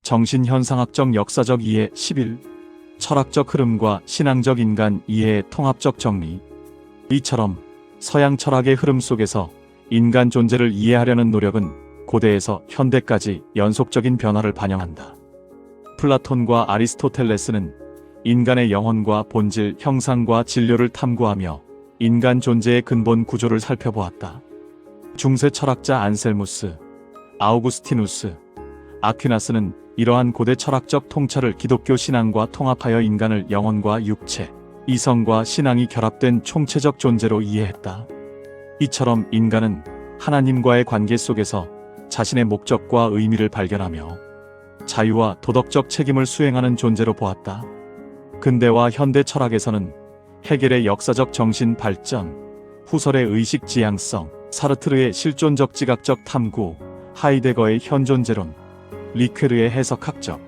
정신현상학적 역사적 이해 11. 철학적 흐름과 신앙적 인간 이해의 통합적 정리. 이처럼 서양 철학의 흐름 속에서 인간 존재를 이해하려는 노력은 고대에서 현대까지 연속적인 변화를 반영한다. 플라톤과 아리스토텔레스는 인간의 영혼과 본질, 형상과 진료를 탐구하며 인간 존재의 근본 구조를 살펴보았다. 중세 철학자 안셀무스, 아우구스티누스, 아퀴나스는 이러한 고대 철학적 통찰을 기독교 신앙과 통합하여 인간을 영혼과 육체, 이성과 신앙이 결합된 총체적 존재로 이해했다. 이처럼 인간은 하나님과의 관계 속에서 자신의 목적과 의미를 발견하며 자유와 도덕적 책임을 수행하는 존재로 보았다. 근대와 현대 철학에서는 헤겔의 역사적 정신 발전, 후설의 의식 지향성, 사르트르의 실존적 지각적 탐구, 하이데거의 현존재론, 리퀘르의 해석학적,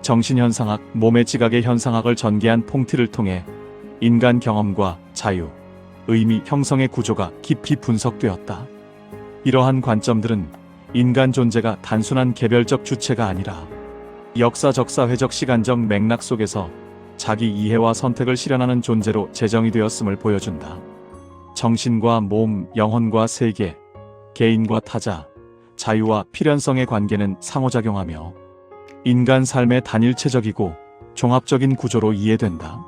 정신현상학, 몸의 지각의 현상학을 전개한 퐁티를 통해 인간 경험과 자유, 의미, 형성의 구조가 깊이 분석되었다. 이러한 관점들은 인간 존재가 단순한 개별적 주체가 아니라 역사적 사회적 시간적 맥락 속에서 자기 이해와 선택을 실현하는 존재로 제정이 되었음을 보여준다. 정신과 몸, 영혼과 세계, 개인과 타자, 자유와 필연성의 관계는 상호작용하며 인간 삶의 단일체적이고 종합적인 구조로 이해된다.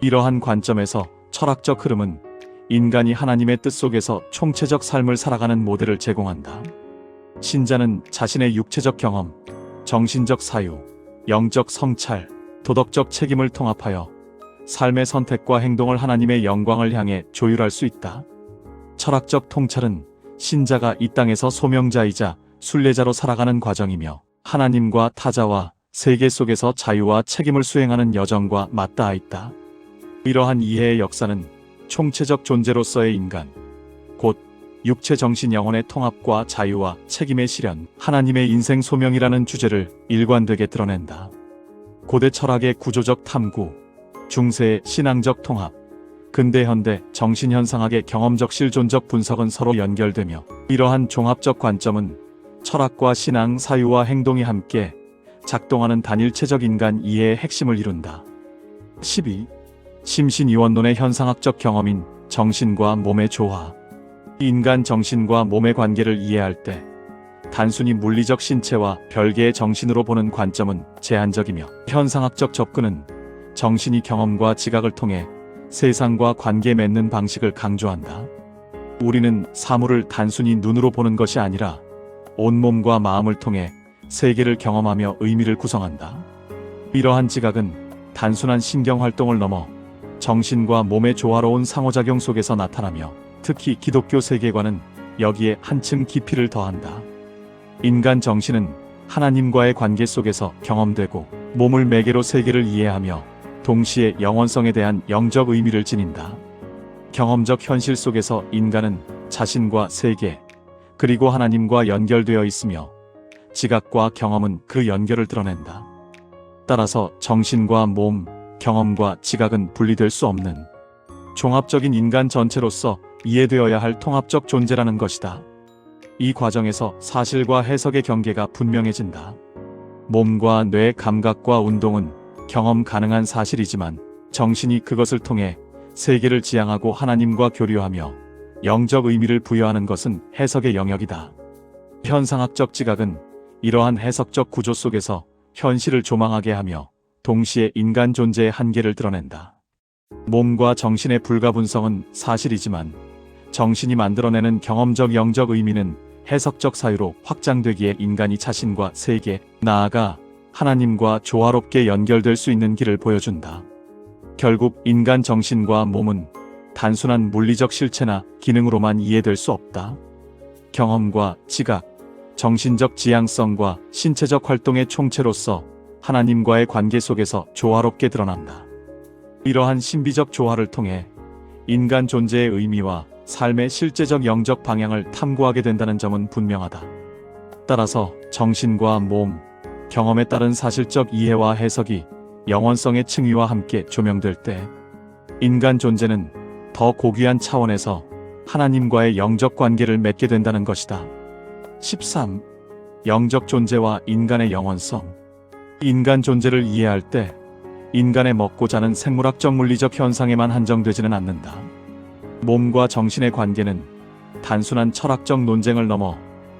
이러한 관점에서 철학적 흐름은 인간이 하나님의 뜻 속에서 총체적 삶을 살아가는 모델을 제공한다. 신자는 자신의 육체적 경험, 정신적 사유, 영적 성찰, 도덕적 책임을 통합하여 삶의 선택과 행동을 하나님의 영광을 향해 조율할 수 있다. 철학적 통찰은 신자가 이 땅에서 소명자이자 순례자로 살아가는 과정이며 하나님과 타자와 세계 속에서 자유와 책임을 수행하는 여정과 맞닿아 있다. 이러한 이해의 역사는 총체적 존재로서의 인간, 곧 육체 정신 영혼의 통합과 자유와 책임의 실현, 하나님의 인생 소명이라는 주제를 일관되게 드러낸다. 고대 철학의 구조적 탐구, 중세의 신앙적 통합, 근대 현대 정신현상학의 경험적 실존적 분석은 서로 연결되며 이러한 종합적 관점은 철학과 신앙, 사유와 행동이 함께 작동하는 단일체적 인간 이해의 핵심을 이룬다. 12. 심신이원론의 현상학적 경험인 정신과 몸의 조화. 인간 정신과 몸의 관계를 이해할 때 단순히 물리적 신체와 별개의 정신으로 보는 관점은 제한적이며 현상학적 접근은 정신이 경험과 지각을 통해 세상과 관계 맺는 방식을 강조한다. 우리는 사물을 단순히 눈으로 보는 것이 아니라 온몸과 마음을 통해 세계를 경험하며 의미를 구성한다. 이러한 지각은 단순한 신경활동을 넘어 정신과 몸의 조화로운 상호작용 속에서 나타나며 특히 기독교 세계관은 여기에 한층 깊이를 더한다. 인간 정신은 하나님과의 관계 속에서 경험되고 몸을 매개로 세계를 이해하며 동시에 영원성에 대한 영적 의미를 지닌다. 경험적 현실 속에서 인간은 자신과 세계, 그리고 하나님과 연결되어 있으며 지각과 경험은 그 연결을 드러낸다. 따라서 정신과 몸, 경험과 지각은 분리될 수 없는 종합적인 인간 전체로서 이해되어야 할 통합적 존재라는 것이다. 이 과정에서 사실과 해석의 경계가 분명해진다. 몸과 뇌, 감각과 운동은 경험 가능한 사실이지만 정신이 그것을 통해 세계를 지향하고 하나님과 교류하며 영적 의미를 부여하는 것은 해석의 영역이다. 현상학적 지각은 이러한 해석적 구조 속에서 현실을 조망하게 하며 동시에 인간 존재의 한계를 드러낸다. 몸과 정신의 불가분성은 사실이지만 정신이 만들어내는 경험적 영적 의미는 해석적 사유로 확장되기에 인간이 자신과 세계, 나아가 하나님과 조화롭게 연결될 수 있는 길을 보여준다. 결국 인간 정신과 몸은 단순한 물리적 실체나 기능으로만 이해될 수 없다. 경험과 지각, 정신적 지향성과 신체적 활동의 총체로서 하나님과의 관계 속에서 조화롭게 드러난다. 이러한 신비적 조화를 통해 인간 존재의 의미와 삶의 실제적 영적 방향을 탐구하게 된다는 점은 분명하다. 따라서 정신과 몸, 경험에 따른 사실적 이해와 해석이 영원성의 층위와 함께 조명될 때 인간 존재는 더 고귀한 차원에서 하나님과의 영적 관계를 맺게 된다는 것이다. 13. 영적 존재와 인간의 영원성. 인간 존재를 이해할 때 인간의 먹고 자는 생물학적 물리적 현상에만 한정되지는 않는다. 몸과 정신의 관계는 단순한 철학적 논쟁을 넘어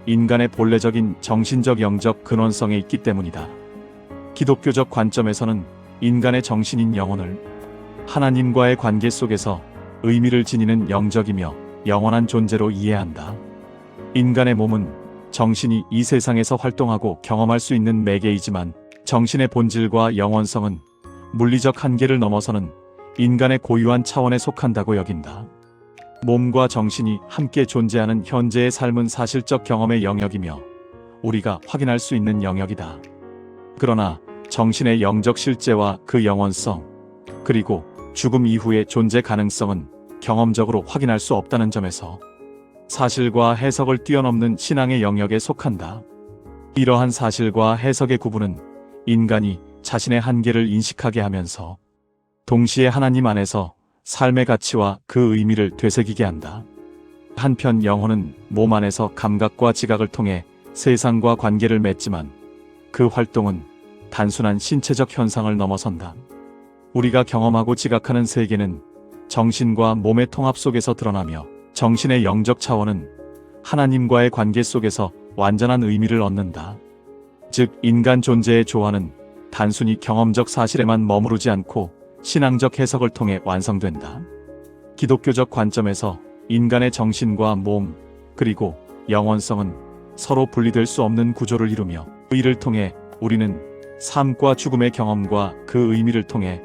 인간의 본래적인 정신적 영적 근원성에 있기 때문이다. 기독교적 관점에서는 인간의 정신인 영혼을 하나님과의 관계 속에서 의미를 지니는 영적이며 영원한 존재로 이해한다. 인간의 몸은 정신이 이 세상에서 활동하고 경험할 수 있는 매개이지만 정신의 본질과 영원성은 물리적 한계를 넘어서는 인간의 고유한 차원에 속한다고 여긴다. 몸과 정신이 함께 존재하는 현재의 삶은 사실적 경험의 영역이며 우리가 확인할 수 있는 영역이다. 그러나 정신의 영적 실제와 그 영원성, 그리고 죽음 이후의 존재 가능성은 경험적으로 확인할 수 없다는 점에서 사실과 해석을 뛰어넘는 신앙의 영역에 속한다. 이러한 사실과 해석의 구분은 인간이 자신의 한계를 인식하게 하면서 동시에 하나님 안에서 삶의 가치와 그 의미를 되새기게 한다. 한편 영혼은 몸 안에서 감각과 지각을 통해 세상과 관계를 맺지만 그 활동은 단순한 신체적 현상을 넘어선다. 우리가 경험하고 지각하는 세계는 정신과 몸의 통합 속에서 드러나며 정신의 영적 차원은 하나님과의 관계 속에서 완전한 의미를 얻는다. 즉, 인간 존재의 조화는 단순히 경험적 사실에만 머무르지 않고 신앙적 해석을 통해 완성된다. 기독교적 관점에서 인간의 정신과 몸, 그리고 영원성은 서로 분리될 수 없는 구조를 이루며 이를 통해 우리는 삶과 죽음의 경험과 그 의미를 통해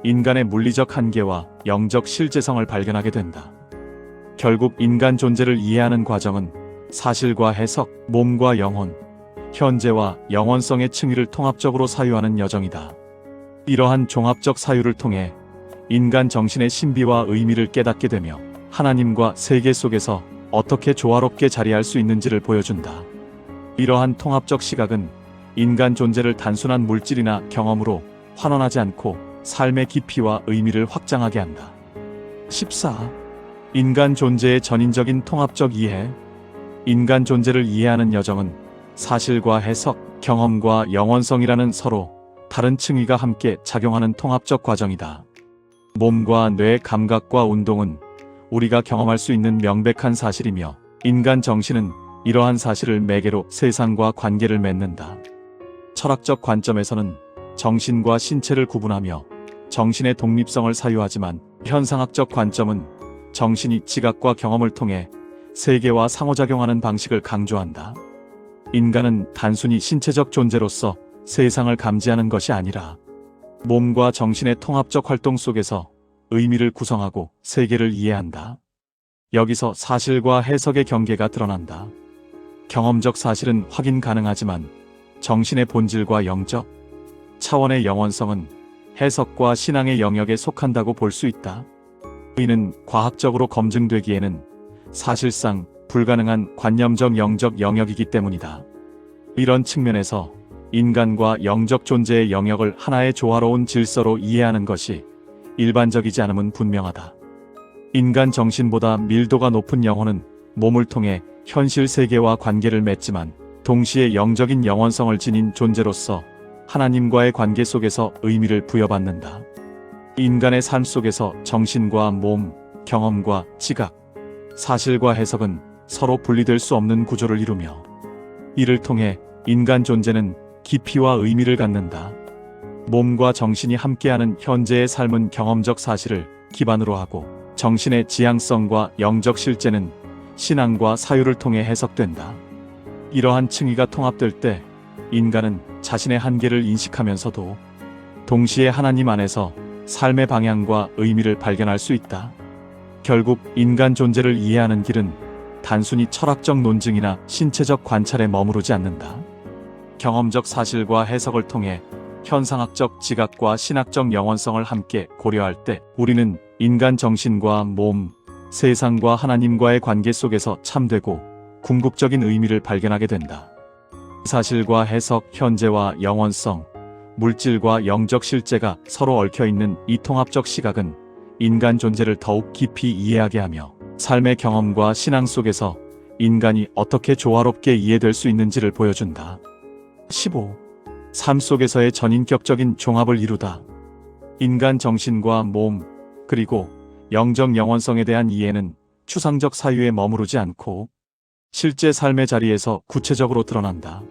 인간의 물리적 한계와 영적 실제성을 발견하게 된다. 결국 인간 존재를 이해하는 과정은 사실과 해석, 몸과 영혼, 현재와 영원성의 층위를 통합적으로 사유하는 여정이다. 이러한 종합적 사유를 통해 인간 정신의 신비와 의미를 깨닫게 되며 하나님과 세계 속에서 어떻게 조화롭게 자리할 수 있는지를 보여준다. 이러한 통합적 시각은 인간 존재를 단순한 물질이나 경험으로 환원하지 않고 삶의 깊이와 의미를 확장하게 한다. 14. 인간 존재의 전인적인 통합적 이해. 인간 존재를 이해하는 여정은 사실과 해석, 경험과 영원성이라는 서로 다른 층위가 함께 작용하는 통합적 과정이다. 몸과 뇌, 감각과 운동은 우리가 경험할 수 있는 명백한 사실이며 인간 정신은 이러한 사실을 매개로 세상과 관계를 맺는다. 철학적 관점에서는 정신과 신체를 구분하며 정신의 독립성을 사유하지만 현상학적 관점은 정신이 지각과 경험을 통해 세계와 상호작용하는 방식을 강조한다. 인간은 단순히 신체적 존재로서 세상을 감지하는 것이 아니라 몸과 정신의 통합적 활동 속에서 의미를 구성하고 세계를 이해한다. 여기서 사실과 해석의 경계가 드러난다. 경험적 사실은 확인 가능하지만 정신의 본질과 영적 차원의 영원성은 해석과 신앙의 영역에 속한다고 볼 수 있다. 이는 과학적으로 검증되기에는 사실상 불가능한 관념적 영적 영역이기 때문이다. 이런 측면에서 인간과 영적 존재의 영역을 하나의 조화로운 질서로 이해하는 것이 일반적이지 않음은 분명하다. 인간 정신보다 밀도가 높은 영혼은 몸을 통해 현실 세계와 관계를 맺지만 동시에 영적인 영원성을 지닌 존재로서 하나님과의 관계 속에서 의미를 부여받는다. 인간의 삶 속에서 정신과 몸, 경험과 지각, 사실과 해석은 서로 분리될 수 없는 구조를 이루며 이를 통해 인간 존재는 깊이와 의미를 갖는다. 몸과 정신이 함께하는 현재의 삶은 경험적 사실을 기반으로 하고 정신의 지향성과 영적 실제는 신앙과 사유를 통해 해석된다. 이러한 층위가 통합될 때 인간은 자신의 한계를 인식하면서도 동시에 하나님 안에서 삶의 방향과 의미를 발견할 수 있다. 결국 인간 존재를 이해하는 길은 단순히 철학적 논증이나 신체적 관찰에 머무르지 않는다. 경험적 사실과 해석을 통해 현상학적 지각과 신학적 영원성을 함께 고려할 때 우리는 인간 정신과 몸, 세상과 하나님과의 관계 속에서 참되고 궁극적인 의미를 발견하게 된다. 사실과 해석, 현재와 영원성, 물질과 영적 실제가 서로 얽혀있는 이 통합적 시각은 인간 존재를 더욱 깊이 이해하게 하며 삶의 경험과 신앙 속에서 인간이 어떻게 조화롭게 이해될 수 있는지를 보여준다. 15. 삶 속에서의 전인격적인 종합을 이루다. 인간 정신과 몸, 그리고 영적 영원성에 대한 이해는 추상적 사유에 머무르지 않고 실제 삶의 자리에서 구체적으로 드러난다.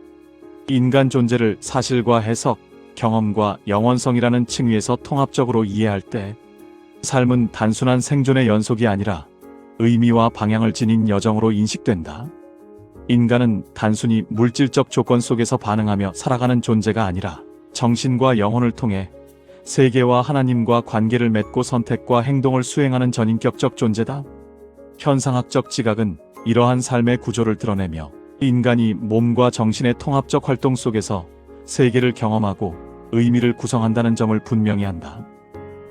인간 존재를 사실과 해석, 경험과 영원성이라는 층위에서 통합적으로 이해할 때 삶은 단순한 생존의 연속이 아니라 의미와 방향을 지닌 여정으로 인식된다. 인간은 단순히 물질적 조건 속에서 반응하며 살아가는 존재가 아니라 정신과 영혼을 통해 세계와 하나님과 관계를 맺고 선택과 행동을 수행하는 전인격적 존재다. 현상학적 지각은 이러한 삶의 구조를 드러내며 인간이 몸과 정신의 통합적 활동 속에서 세계를 경험하고 의미를 구성한다는 점을 분명히 한다.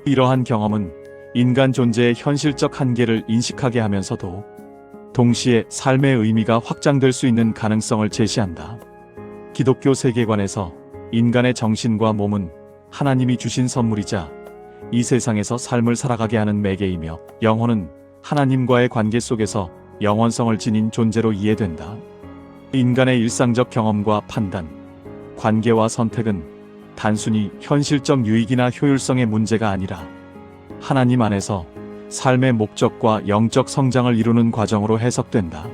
이러한 경험은 인간 존재의 현실적 한계를 인식하게 하면서도 동시에 삶의 의미가 확장될 수 있는 가능성을 제시한다. 기독교 세계관에서 인간의 정신과 몸은 하나님이 주신 선물이자 이 세상에서 삶을 살아가게 하는 매개이며 영혼은 하나님과의 관계 속에서 영원성을 지닌 존재로 이해된다. 인간의 일상적 경험과 판단, 관계와 선택은 단순히 현실적 유익이나 효율성의 문제가 아니라 하나님 안에서 삶의 목적과 영적 성장을 이루는 과정으로 해석된다.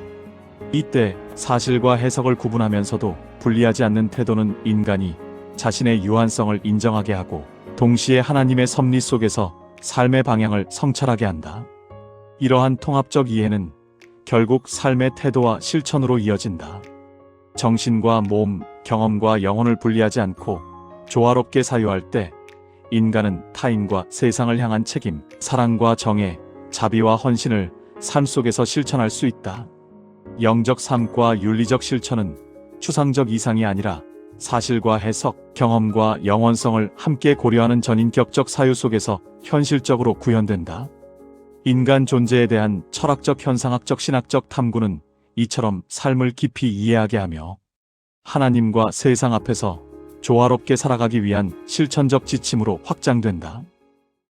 이때 사실과 해석을 구분하면서도 분리하지 않는 태도는 인간이 자신의 유한성을 인정하게 하고 동시에 하나님의 섭리 속에서 삶의 방향을 성찰하게 한다. 이러한 통합적 이해는 결국 삶의 태도와 실천으로 이어진다. 정신과 몸, 경험과 영혼을 분리하지 않고 조화롭게 사유할 때 인간은 타인과 세상을 향한 책임, 사랑과 정의, 자비와 헌신을 삶 속에서 실천할 수 있다. 영적 삶과 윤리적 실천은 추상적 이상이 아니라 사실과 해석, 경험과 영원성을 함께 고려하는 전인격적 사유 속에서 현실적으로 구현된다. 인간 존재에 대한 철학적, 현상학적, 신학적 탐구는 이처럼 삶을 깊이 이해하게 하며 하나님과 세상 앞에서 조화롭게 살아가기 위한 실천적 지침으로 확장된다.